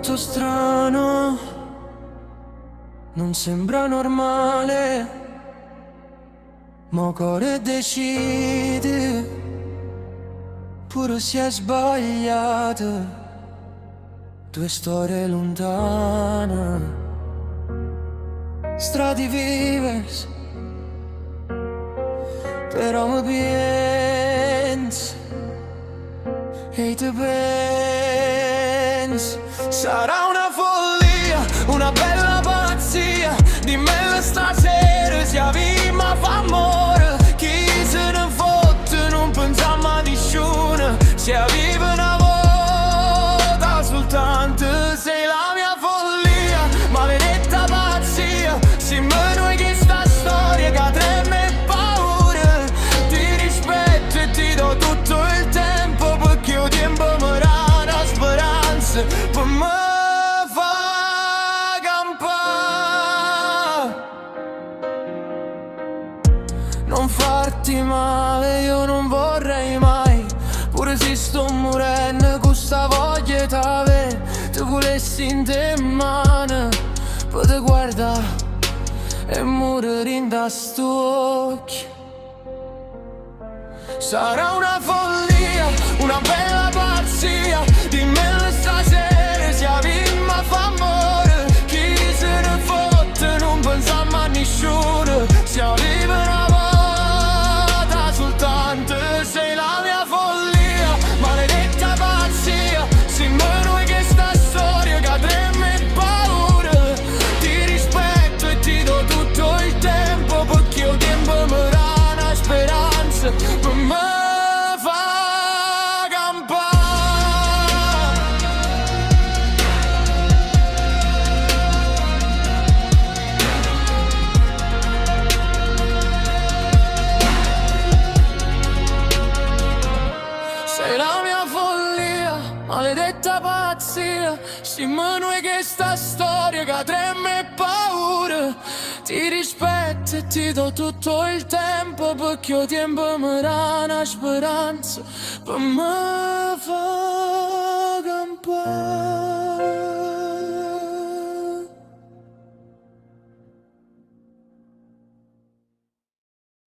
tutto strano, non sembra normale, mo' cuore decide, pure se è sbagliato, due storie lontane, strade vive, però mi pensi e te pensi. Sarà una follia, una bella pazzia, dimmelo stasera se avima fa amore. Chi se ne fotte non pensiamo a nessuno, se avviva una volta soltanto. Sei la mia follia, maledetta pazzia, se me noi che sta storia che treme paura. Ti rispetto e ti do tutto il tempo, perché il tempo mi dà una speranza per me. Non farti male, io non vorrei mai, pure se sto morendo con sta voglia t'ave, ti volessi in te mano, poi ti guarda e morire in da st'occhi. Sarà una follia, una bella pazzia, dimmelo stasera se avvimma fa amore. Chi se ne fotte non pensiamo a nessuno, se avviva una volta soltanto. Sei la mia follia, maledetta pazzia, se me noi che sta storia che treme paura. Ti rispetto e ti do tutto il tempo, perché il tempo mi dà una speranza per me. Sei la mia follia, maledetta pazzia, siamo noi che sta storia che treme paura. Ti rispetto e ti do tutto il tempo, perché il tempo mi dà una speranza per me fa campare.